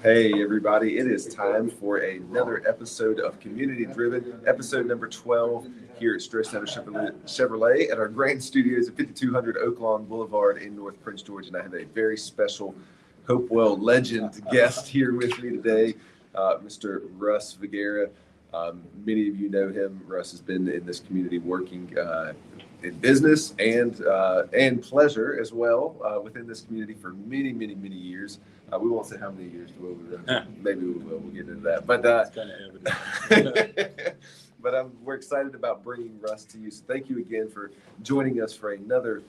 Hey, everybody, it is time for another episode of Community Driven, episode number 12 here at Strosnider Chevrolet at our grand studios at 5200 Oaklawn Boulevard in North Prince George. And I have a very special Hopewell legend guest here with me today, Mr. Rus Vergara. Many of you know him. Russ has been in this community working in business and pleasure as well within this community for many, many, many years. We won't say how many years, will we? Maybe we will. We'll get into that. But it's kind of evident. but we're excited about bringing Russ to you. So thank you again for joining us for another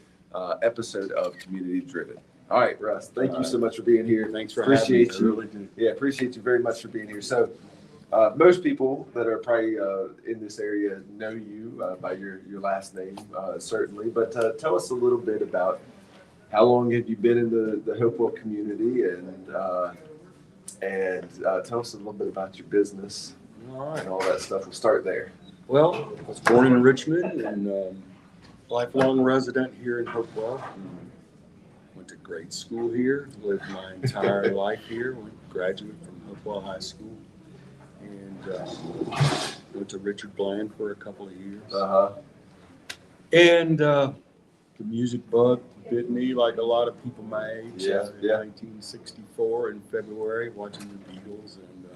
episode of Community Driven. All right, Russ, thank you so much for being here. Thanks for appreciate having me. you. I really do. Yeah, appreciate you very much for being here. So most people that are probably in this area know you by your last name, certainly. But tell us a little bit about how long have you been in the Hopewell community, and tell us a little bit about your business and all that stuff. We'll start there. Well, I was born in Richmond and lifelong resident here in Hopewell. Went to grade school here, lived my entire life here, graduated from Hopewell High School, and went to Richard Bland for a couple of years. And the music bug bit me like a lot of people my age. In 1964 in February, watching the Beatles and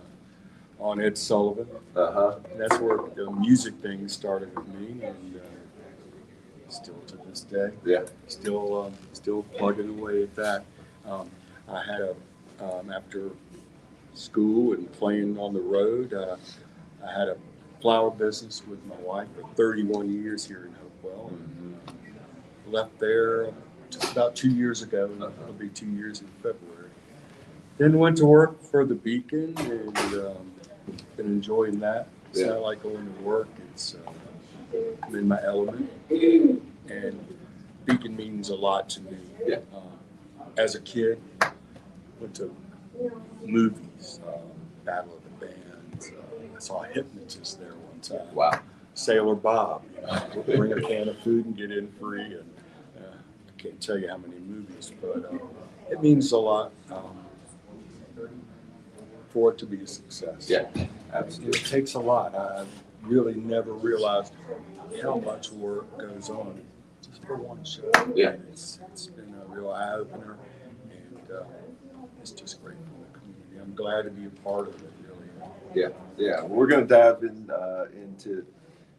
on Ed Sullivan. And that's where the music thing started with me, and still to this day. Still plugging away at that. I had after school and playing on the road, I had a flower business with my wife for 31 years here in Hopewell. Left there just about 2 years ago. It'll be 2 years in February. Then went to work for the Beacon and been enjoying that. It's not like going to work. It's I'm in my element, and Beacon means a lot to me. As a kid, went to movies, Battle of the Bands. I saw a hypnotist there one time. Wow. Sailor Bob, bring a can of food and get in free. And I can't tell you how many movies, but it means a lot for it to be a success. Yeah, absolutely. It takes a lot. I really never realized how much work goes on just for one show. Yeah. It's been a real eye-opener, and it's just great for the community. I'm glad to be a part of it, really. Yeah. Well, we're going to dive into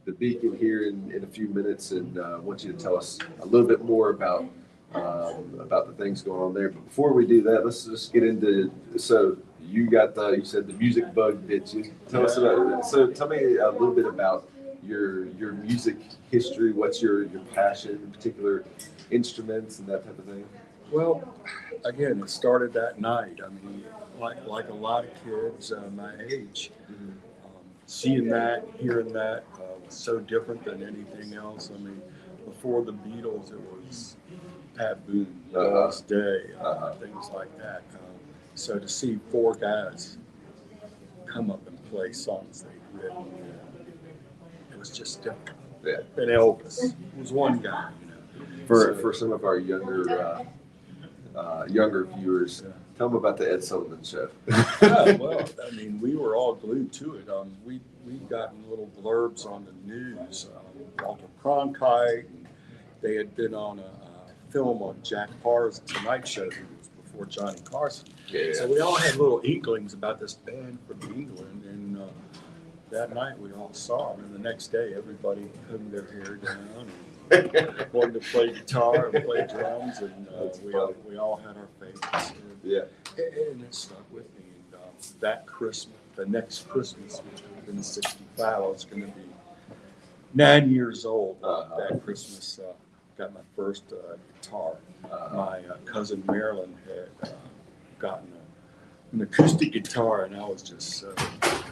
the Beacon here in a few minutes, and I want you to tell us a little bit more about the things going on there. But before we do that, let's just get into. So you said the music bug bit you. Tell us about. So tell me a little bit about your music history. What's your passion, in particular instruments and that type of thing? Well, again, it started that night. I mean, like a lot of kids my age, seeing that, hearing that was so different than anything else. I mean, before the Beatles, it was Pat Boone, Lost Day, things like that. So to see four guys come up and play songs they'd written, it was just different. Yeah. And Elvis was one guy. For some of our younger viewers, tell them about the Ed Sullivan Show. Well, I mean, we were all glued to it. We'd gotten little blurbs on the news. Walter Cronkite, they had been on a film on Jack Parr's Tonight Show. It was before Johnny Carson. Yeah. So we all had little inklings about this band from England, and that night we all saw them. And the next day, everybody hung their hair down and wanted to play guitar and play drums, and we all had our favorites. And it stuck with me. And that Christmas, the next Christmas, which would have been 65, I was going to be 9 years old. That Christmas, got my first guitar. My cousin Marilyn had gotten an acoustic guitar, and I was just so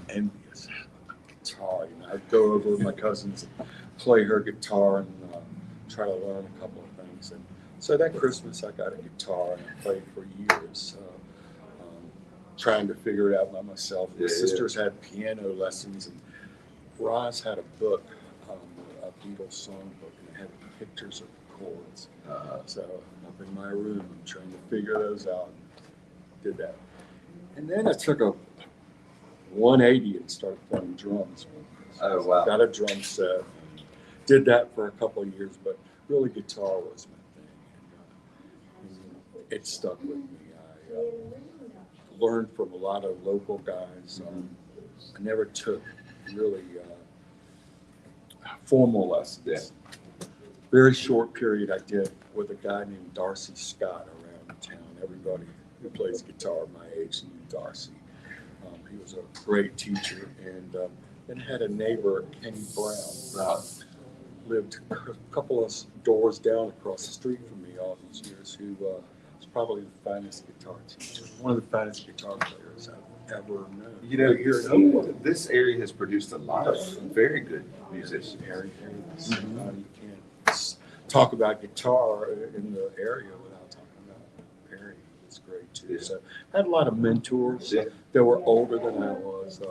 envious of a guitar. I'd go over with my cousins and play her guitar and try to learn a couple of things. And so that Christmas, I got a guitar and I played for years, trying to figure it out by myself. My sisters had piano lessons, and Roz had a book, a Beatles songbook, and it had pictures of the chords. So I'm up in my room trying to figure those out. Did that. And then I took a 180 and started playing drums. Oh, wow. Got a drum set. Did that for a couple of years, but really guitar was my thing. And it stuck with me. I learned from a lot of local guys. I never took really formal lessons. Yeah. Very short period I did with a guy named Darcy Scott around town. Everybody who plays guitar my age knew Darcy. He was a great teacher, and then had a neighbor, Kenny Brown, lived a couple of doors down across the street from me all these years, who was probably the finest guitar teacher, one of the finest guitar players I've ever known. You know, here in Oakland. this area has produced a lot of very good musicians. Harry Hayes. You can't talk about guitar in the area without talking about Perry. It's great too. Yeah. So I had a lot of mentors that were older than I was.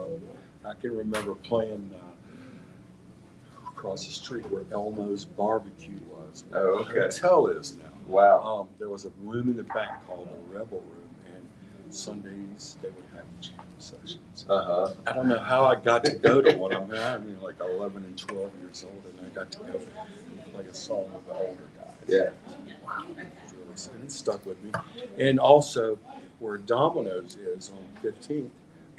I can remember playing across the street where Elmo's Barbecue was. Oh, okay. The hotel is now. Wow. There was a room in the back called the Rebel Room, and Sundays they would have jam sessions. Uh-huh. I don't know how I got to go to one. I mean, like 11 and 12 years old, and I got to go and play a song with the older guys. Yeah. Wow. And it stuck with me. And also, where Domino's is on 15th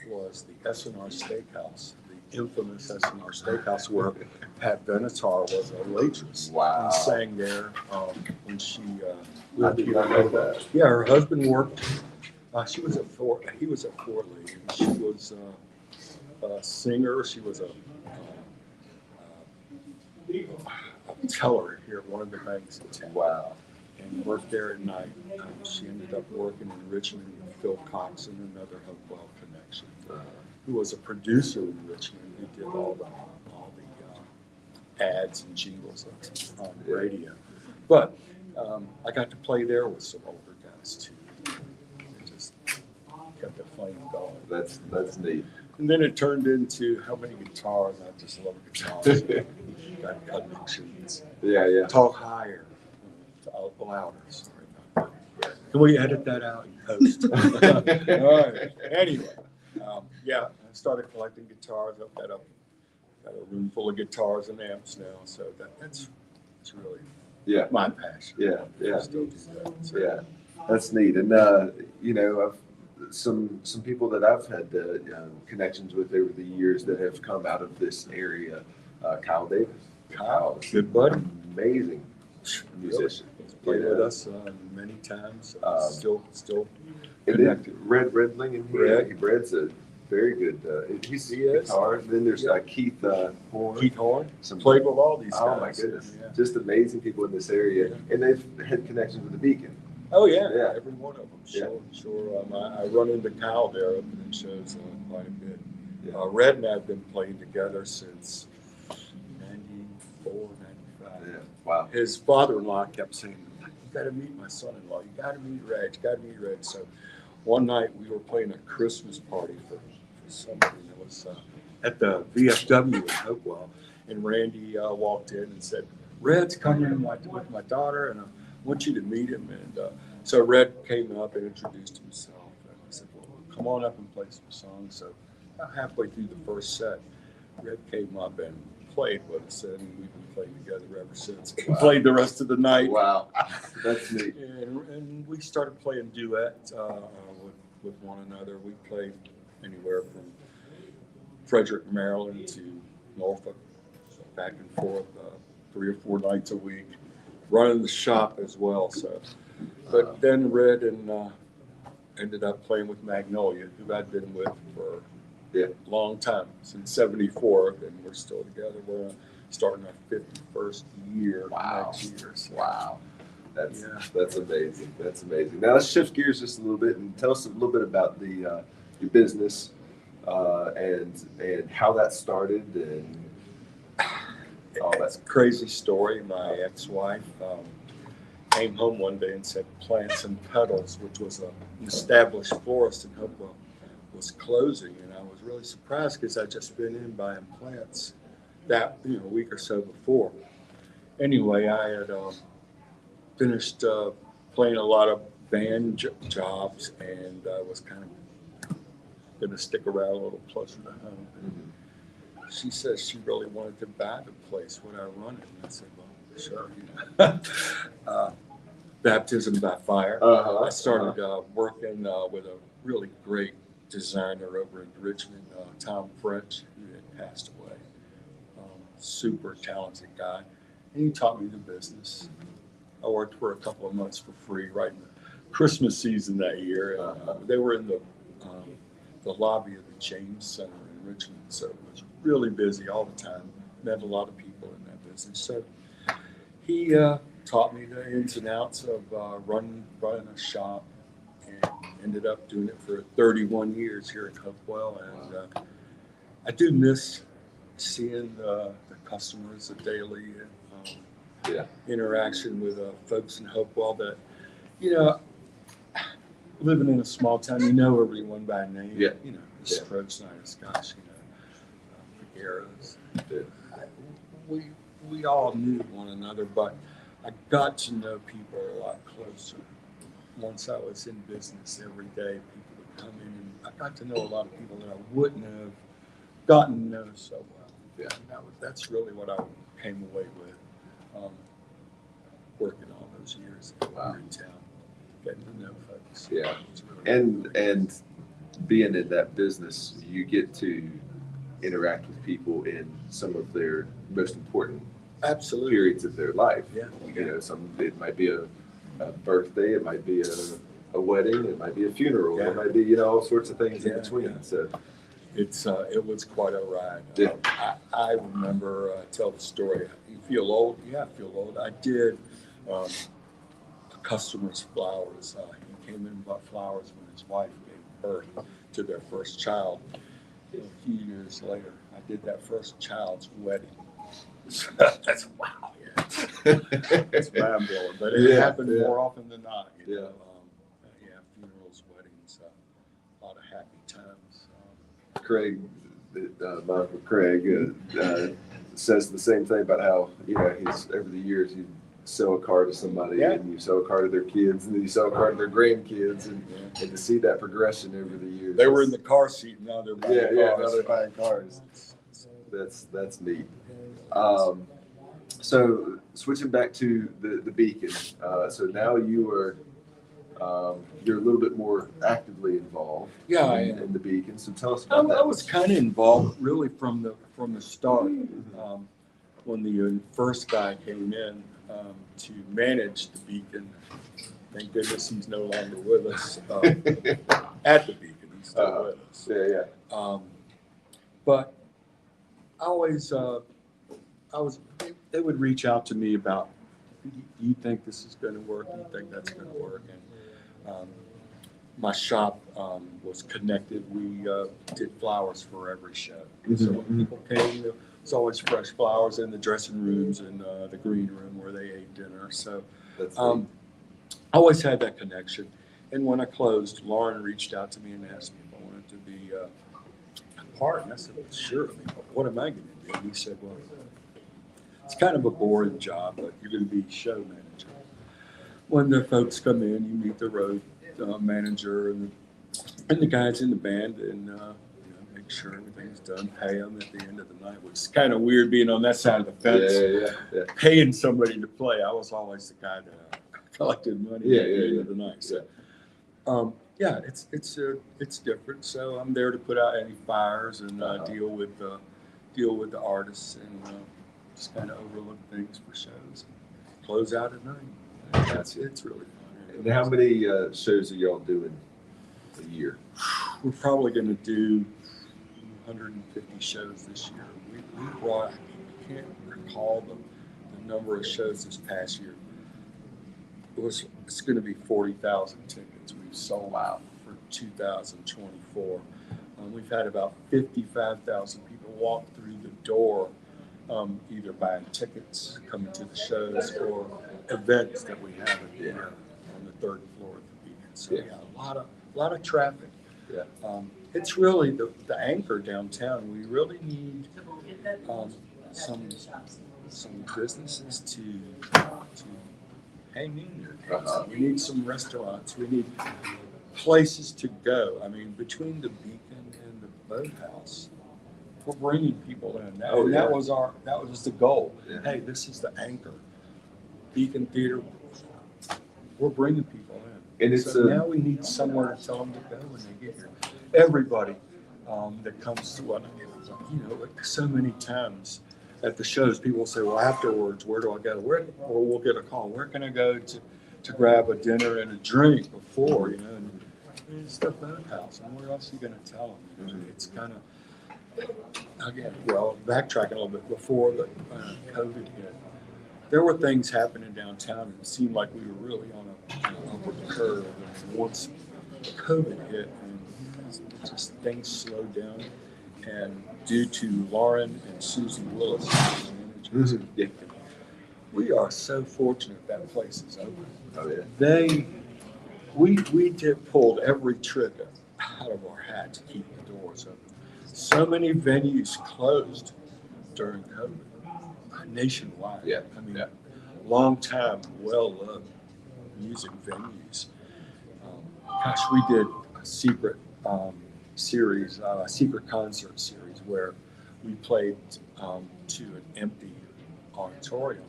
was the S&R Steakhouse, the infamous S&R Steakhouse, where Pat Benatar was a waitress. Wow. And sang there when she I did not know that. Yeah, her husband worked. He was a Ford lady. She was a singer. She was a teller here at one of the banks in town. Wow. And worked there at night. She ended up working in Richmond with Phil Coxon, another Hopewell connection, who was a producer in Richmond. He did all the ads and jingles on the radio. But I got to play there with some older guys too. It just kept the flame going. That's neat. And then it turned into how many guitars? I just love guitars. Got connections. Yeah. Talk higher. Louder. Sorry about that. Can we edit that out and post? All right. Anyway, I started collecting guitars. I've got a room full of guitars and amps now, so that's really my passion. Yeah. Still do that. So, Yeah, that's neat. And I've some people that I've had connections with over the years that have come out of this area. Kyle Davis. Kyle, good buddy, amazing musician. He's played with us many times. Still and connected. Red Redling, and Red's a very good. He is. Guitar. And then there's Keith Horn. Keith Horn. Some played with all these guys. Oh my goodness, just amazing people in this area, and they've had connections with the Beacon. Oh yeah, every one of them. Sure. I run into Kyle there opening shows quite a bit. Red and I have been playing together since 94, 95. Yeah. Wow. His father-in-law kept saying, "You got to meet my son-in-law. You got to meet Red. You got to meet Red." So one night we were playing a Christmas party for somebody that was at the VFW in Hopewell, and Randy walked in and said, "Red's coming with my daughter, and I want you to meet him." And so Red came up and introduced himself, and I said, "Well, come on up and play some songs." So halfway through the first set, Red came up and played with us, and we've been playing together ever since. Wow. Played the rest of the night. Wow, that's neat. And we started playing duets with one another. We played anywhere from Frederick, Maryland to Norfolk, so back and forth 3 or 4 nights a week, running the shop as well. So, but then Red and ended up playing with Magnolia, who I'd been with for a long time, since '74, and we're still together. We're starting our 51st year next year. So. Wow. That's amazing. That's amazing. Now let's shift gears just a little bit and tell us a little bit about your business and how that started and all that. It's a crazy story. My ex-wife came home one day and said Plants and Petals, which was an established florist in Hopewell, was closing, and I was really surprised because I'd just been in buying plants a week or so before. Anyway, I had finished playing a lot of band jobs, and I was kind of going to stick around a little closer to home. And she says she really wanted to buy the place when I run it. And I said, well, sure. Baptism by fire. I started working with a really great designer over in Richmond, Tom French, who had passed away. Super talented guy. And he taught me the business. I worked for a couple of months for free right in the Christmas season that year. They were in the lobby of the James Center in Richmond, so it was really busy all the time. Met a lot of people in that business. So he taught me the ins and outs of running a shop, and ended up doing it for 31 years here in Hopewell. And I do miss seeing the customers, the daily interaction with folks in Hopewell that, living in a small town, everyone by name. Yeah. The Strosnider, gosh, Vergaras. We all knew one another, but I got to know people a lot closer. Once I was in business every day, people would come in, and I got to know a lot of people that I wouldn't have gotten to know so well. Yeah. And that's really what I came away with, working all those years here in town, getting to know folks. Yeah. Really And being in that business, you get to interact with people in some of their most important periods of their life. Yeah. It might be a birthday, it might be a wedding, it might be a funeral, it might be all sorts of things in between. Yeah. So it was quite a ride. Yeah. I remember, tell the story. You feel old? Yeah, I feel old. I did a customer's flowers. He came in and bought flowers when his wife gave birth to their first child. A few years later, I did that first child's wedding. That's wow. Yeah. It's mind blowing, but it happened more often than not. Funerals, weddings, a lot of happy times. Craig, my Uncle Craig, says the same thing about how, he's over the years, you sell a car to somebody and you sell a car to their kids, and then you sell a car to their grandkids, and to see that progression over the years. They were in the car seat, and now they're buying cars. Now they're buying cars. That's neat. So switching back to the Beacon, so now you're a little bit more actively involved in the Beacon. So tell us about that. I was kind of involved really from the start. When the first guy came in to manage the Beacon, thank goodness he's no longer with us at the Beacon. He's still with us. But I always, they would reach out to me about, do you think this is going to work? Do you think that's going to work? And my shop was connected. We did flowers for every show. So when people came, there was always fresh flowers in the dressing rooms and the green room where they ate dinner. So I always had that connection. And when I closed, Lauren reached out to me and asked me if I wanted to be a part. And I said, well, sure. I mean, what am I going to do? And he said, well, it's kind of a boring job, but you're going to be show manager. When the folks come in, you meet the road manager and the guys in the band, and make sure everything's done. Pay them at the end of the night, which is kind of weird being on that side of the fence. Paying somebody to play. I was always the guy that collected money at the end of the night. So, it's different. So I'm there to put out any fires and deal with the artists and just kind of overlook things for shows. Close out at night. It's really fun. And how many shows are y'all doing a year? We're probably going to do 150 shows this year. We brought, I can't recall the number of shows this past year. It's going to be 40,000 tickets we've sold out for 2024. We've had about 55,000 people walk through the door, either buying tickets, coming to the shows, or events that we have on the third floor of the Beacon. So a lot of traffic. It's really the anchor downtown. We really need some businesses to hang in there. We need some restaurants. We need places to go. I mean, between the Beacon and the Boathouse, we're bringing people in. That was the goal. Yeah. Hey, this is the anchor. Beacon Theater. We're bringing people in. And it's so now we need somewhere to tell them to go when they get here. Everybody that comes to us, like so many times at the shows, people will say, "Well, afterwards, where do I go?" Or we'll get a call. Where can I go to grab a dinner and a drink before? And it's the Boathouse. And where else are you going to tell them? Mm-hmm. It's kind of backtracking a little bit before the COVID hit. There were things happening downtown, and it seemed like we were really on a upward curve. And once COVID hit, and just things slowed down. And due to Lauren and Susie Willis, we are so fortunate that place is open. Oh yeah. We pulled every trigger out of our hat to keep the doors open. So many venues closed during COVID. Nationwide. Yeah. I mean, long time, well-loved music venues. We did a secret series, a secret concert series where we played to an empty auditorium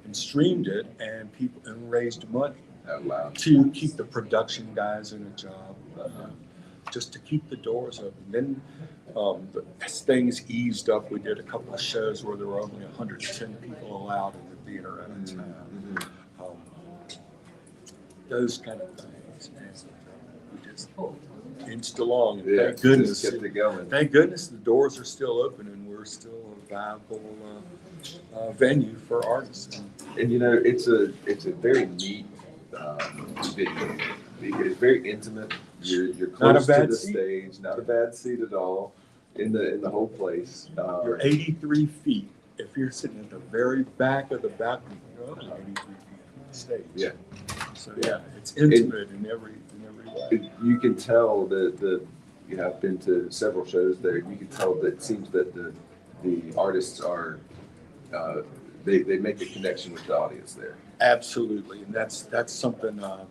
and streamed it, and raised money to keep the production guys in a job, just to keep the doors open. Then as things eased up, we did a couple of shows where there were only 110 people allowed in the theater at a time. Those kind of things. And we just inched along. And thank goodness, just kept it going. Thank goodness the doors are still open, and we're still a viable venue for artists. And it's a very neat video. It's very intimate. You're close to the stage. Not a bad seat at all in the whole place. You're 83 feet. If you're sitting at the very back of the balcony, you're only 83 feet from the stage. Yeah. So it's intimate in every way. You can tell that I've been to several shows there. You can tell that it seems that the artists are they make a connection with the audience there. Absolutely, and that's something I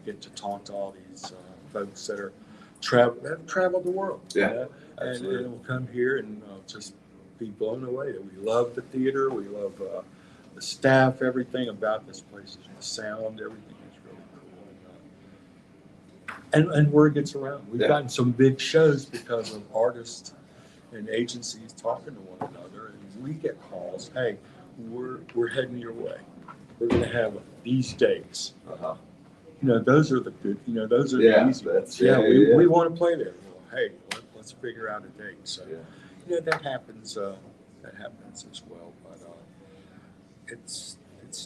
get to talk to all these folks that have traveled the world. Yeah, and will come here and just be blown away. We love the theater. We love the staff. Everything about this place is the sound. Everything is really cool. And word gets around. We've gotten some big shows because of artists and agencies talking to one another, and we get calls. Hey, we're heading your way. We're going to have these dates. Those are the good. Those are the easy ones. We want to play there. Well, hey, let's figure out a date. So that happens. That happens as well. But it's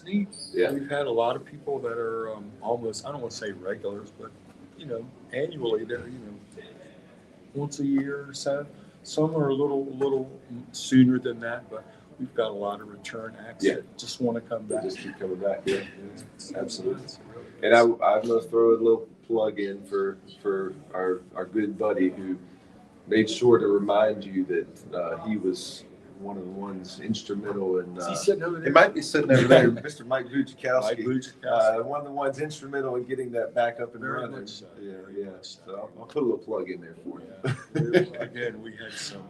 neat. Yeah. We've had a lot of people that are almost, I don't want to say regulars, but annually they're once a year or so. Some are a little sooner than that, but we've got a lot of return acts that just want to come back. Just keep coming back. Yeah, absolutely. And I'm going to throw a little plug in for our good buddy who made sure to remind you that he was one of the ones instrumental in. Is he sitting over there? He might be sitting over there, Mr. Mike Bujakowski. Bujakowski. One of the ones instrumental in getting that back up and Very running. much so. Yeah. So I'll put a little plug in there for you. Again, we had some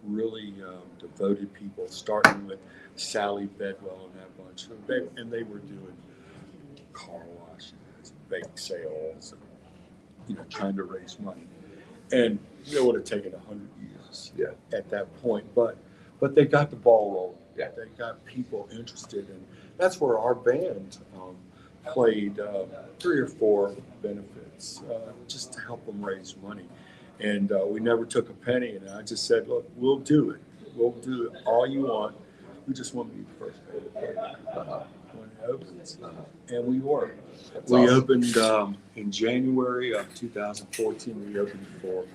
really devoted people, starting with Sally Bedwell and that bunch. And they were doing car washes, bake sales, and trying to raise money. And it would have taken 100 years at that point, but they got the ball rolling. Yeah. They got people interested, and that's where our band played 3 or 4 benefits just to help them raise money. And we never took a penny, and I just said, look, we'll do it. We'll do it all you want. We just want to be the first band to play when it opens. And we were. That's we awesome. opened in January of 2014. We opened for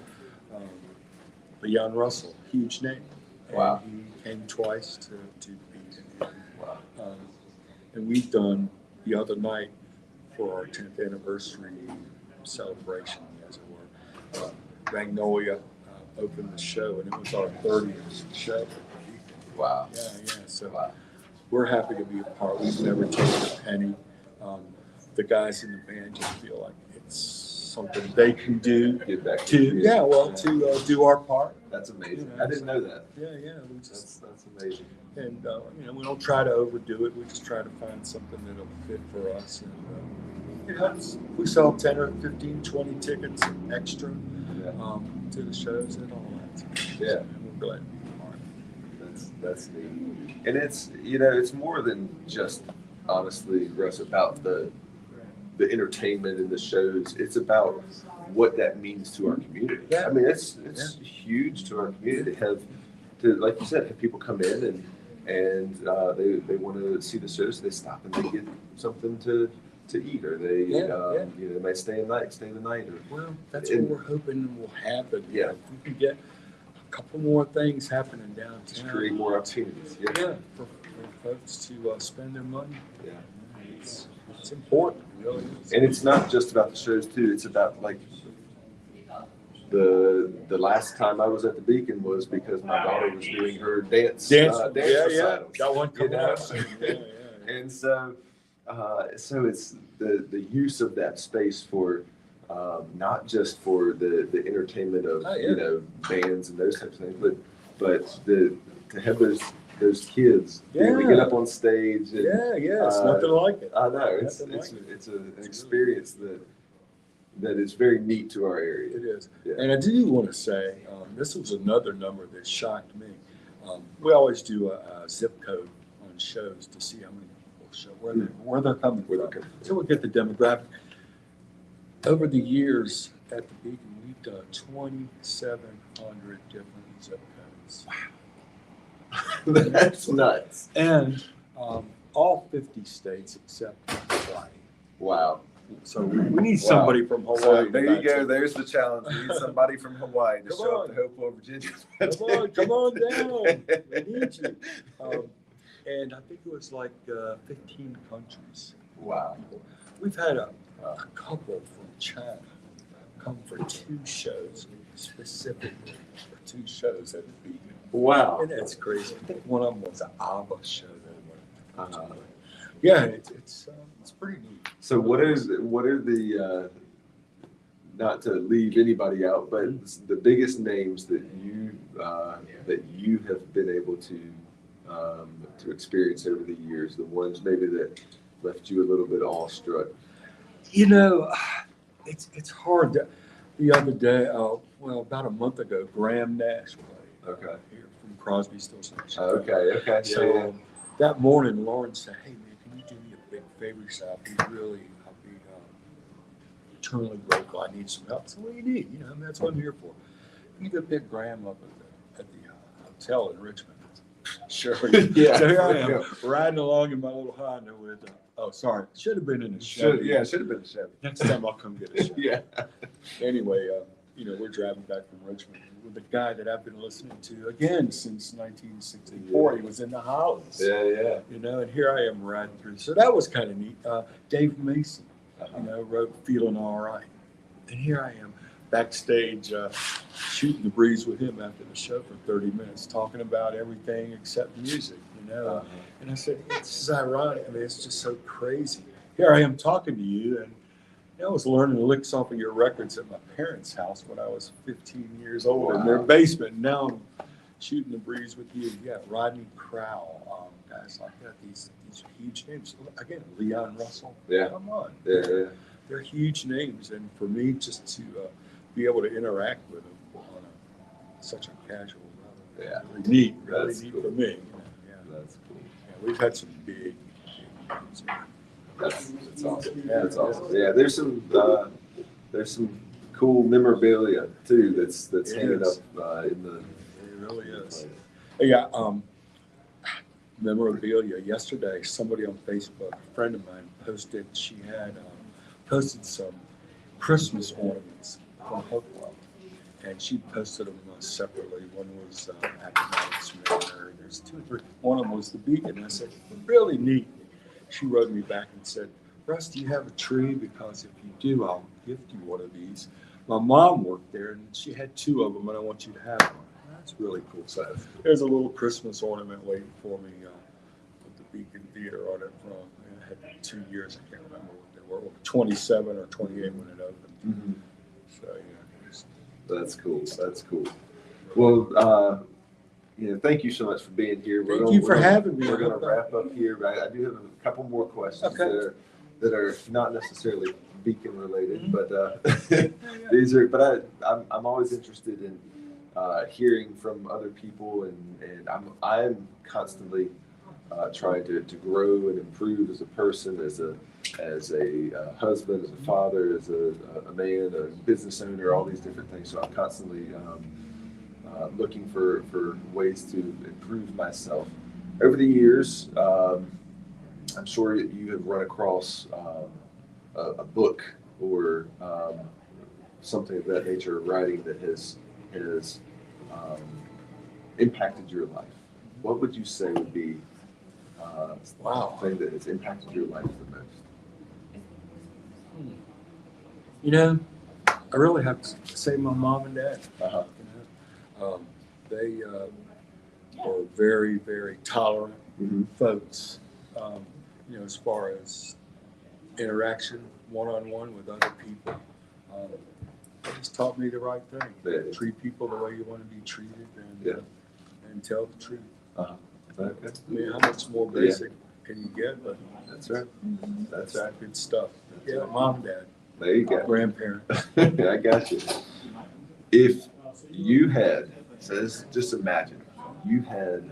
Leon Russell, huge name. Wow. And he came twice to be in. Wow. And we've done the other night for our 10th anniversary celebration, as it were. Magnolia opened the show, and it was our 30th show. Wow. Yeah. So we're happy to be a part. We've never taken a penny. The guys in the band just feel like it's something they can do Get back to to do our part. That's amazing. You know, I didn't know that. Yeah. We just That's amazing. and we don't try to overdo it. We just try to find something that'll fit for us, and it helps. We sell 10 or 15, 20 tickets extra to the shows and all that. Yeah, and we're glad to be a part. That's neat. And it's more than just honestly, Russ, about the entertainment and the shows. It's about what that means to our community. Yeah. I mean, it's huge to our community to like you said, have people come in and they want to see the shows. They stop and they get something to eat, or they they might stay the night. Well, that's what we're hoping will happen. Yeah, if we can get a couple more things happening downtown, just create more opportunities. For folks to spend their money. Yeah. It's important, really. And it's not just about the shows too. It's about like the last time I was at the Beacon was because my daughter was doing her dance recital. Got one coming up. And so it's the use of that space for not just for the entertainment of bands and those types of things, but to have those kids being able to get up on stage. And, it's nothing like it. I know it's an experience that is very neat to our area. It is, and I do want to say this was another number that shocked me. We always do a zip code on shows to see how many people show where they're coming from. So we get the demographic. Over the years at the Beacon, we've done 2,700 different zip codes. Wow. That's nuts. And all 50 states except Hawaii. Wow. So we need somebody from Hawaii. So there you go. There's the challenge. We need somebody from Hawaii to show up to Hopewell, Virginia. Come on down. We need you. And I think it was like 15 countries. Wow. We've had a couple from China come for 2 shows, specifically for 2 shows at the Beacon. Wow. And that's crazy. I think one of them was an ABBA show that went. Yeah, it's pretty neat. So what are the not to leave anybody out, but the biggest names that you have been able to experience over the years, the ones maybe that left you a little bit awestruck? It's hard. The other day, about a month ago, Graham Nash played. Okay. Here from Crosby, Stills. Okay. So that morning, Lauren said, "Hey man, can you do me a big favor? So I'll be eternally grateful. I need some help." So what do you need? That's what I'm here for. You go pick Graham up at the hotel in Richmond. Sure. Yeah. So here I am riding along in my little Honda with. Should have been in a Chevy. Should have been a Chevy. Next time I'll come get a Chevy. Yeah. Anyway, we're driving back from Richmond with a guy that I've been listening to again since 1964. Yeah. He was in the Hollies. Yeah. And here I am riding through. So that was kind of neat. Dave Mason, wrote "Feeling All Right," and here I am backstage shooting the breeze with him after the show for 30 minutes, talking about everything except music. And I said, "This is ironic. I mean, it's just so crazy. Here I am talking to you, and I was learning licks off of your records at my parents' house when I was 15 years old in their basement. And now I'm shooting the breeze with you. Yeah, Rodney Crowell, guys like that. These huge names. Again, Leon Russell. Yeah. Come on. Yeah. They're huge names, and for me, just to be able to interact with them on such a casual level, really neat. Really neat cool. For me. That's cool. Yeah, we've had some big names. That's awesome. That's awesome. Yeah, there's some cool memorabilia too that's hanging up in the. It really is. Yeah. Memorabilia. Yesterday, somebody on Facebook, a friend of mine, posted. She had posted some Christmas ornaments from Hopewell, and she posted them separately. One was Academics Mariner. There's 2 or 3. One of them was the Beacon. I said, really neat. She wrote me back and said, "Russ, do you have a tree? Because if you do, I'll gift you one of these. My mom worked there, and she had 2 of them, and I want you to have one." That's really cool. So there's a little Christmas ornament waiting for me with the Beacon Theater on it from. It had 2 years. I can't remember what they were. 27 or 28 when it opened. That's cool. That's cool. Well, thank you so much for being here. Thank you for having me. We're going to wrap up here. I do have a couple more questions that are not necessarily Beacon related, but these are. But I'm always interested in hearing from other people, and I'm constantly trying to grow and improve as a person, as a husband, as a father, as a man, a business owner, all these different things. So I'm constantly looking for ways to improve myself. Over the years, I'm sure you have run across a book or something of that nature, writing that has impacted your life. What would you say would be the thing that has impacted your life the most? I really have to say my mom and dad. They were very, very tolerant folks. As far as interaction one-on-one with other people, they just taught me the right thing. Yeah. Treat people the way you want to be treated, and tell the truth. Okay. I mean, how much more basic can you get? But That's right. That's right. good stuff. Mom and dad. There you go. Grandparents. I got you. If you had, just imagine, you had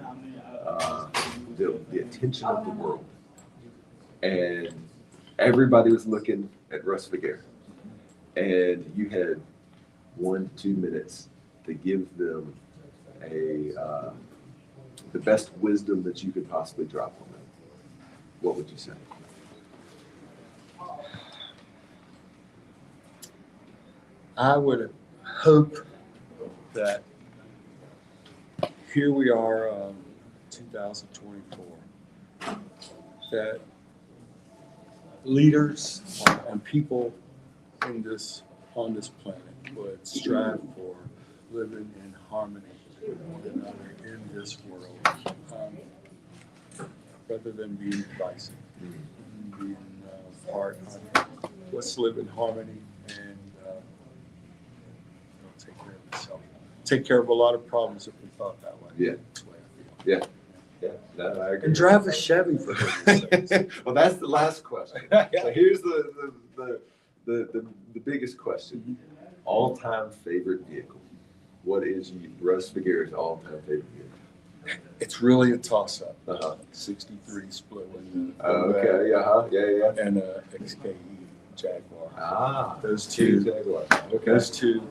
the attention of the world, and everybody was looking at Rus Vergara, and you had 1 to 2 minutes to give them the best wisdom that you could possibly drop on them, what would you say? I would hope that here we are, 2024, that leaders and people on this planet would strive for living in harmony with one another in this world, rather than being divisive, being part of it. Let's live in harmony and take care of itself. Take care of a lot of problems if we thought that way. Yeah. That's the way I feel. Yeah, no, I agree. And drive a Chevy for goodness sakes. Well, that's the last question. So here's the biggest question. All-time favorite vehicle. What is Rus Vergara's all-time favorite vehicle? It's really a toss-up. 63 split window. Okay, yeah. And a XKE Jaguar. Those two two. Jaguars. Okay. Those two.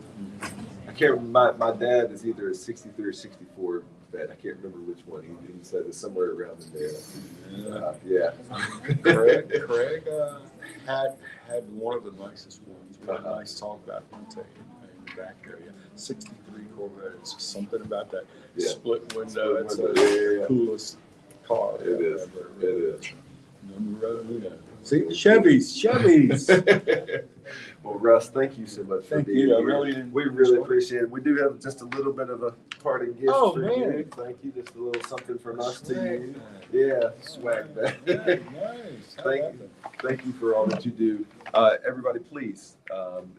I can't remember. My dad is either a 63 or 64 vet. I can't remember which one. He said it's somewhere around in there. Craig had one of the nicest ones. We had a nice talk back one day in the back area. 63 Corvette. It's just something about that split window. It's the coolest car. It is. Numero uno. See the Chevys. Well, Russ, thank you so much for being here. We really appreciate it. We do have just a little bit of a parting gift for you. Thank you. Just a little something from us to you. Yeah, swag bag. Nice. Thank you for all that you do. Everybody, please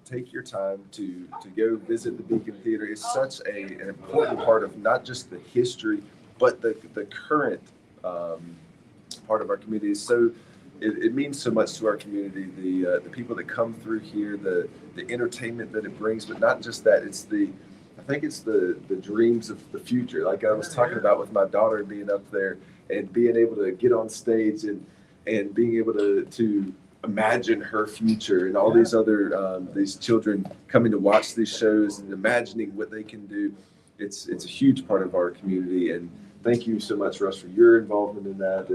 take your time to go visit the Beacon Theater. It's such an important part of not just the history, but the current part of our community. So it means so much to our community. The people that come through here, the entertainment that it brings, but not just that. I think it's the dreams of the future. Like I was talking about with my daughter being up there and being able to get on stage and being able to imagine her future, and all these other these children coming to watch these shows and imagining what they can do. It's a huge part of our community, and thank you so much, Russ, for your involvement in that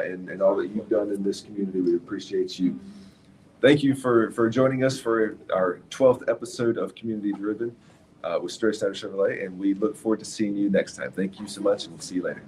and all that you've done in this community. We appreciate you. Thank you for joining us for our 12th episode of Community Driven with Strosnider Chevrolet, and we look forward to seeing you next time. Thank you so much, and we'll see you later.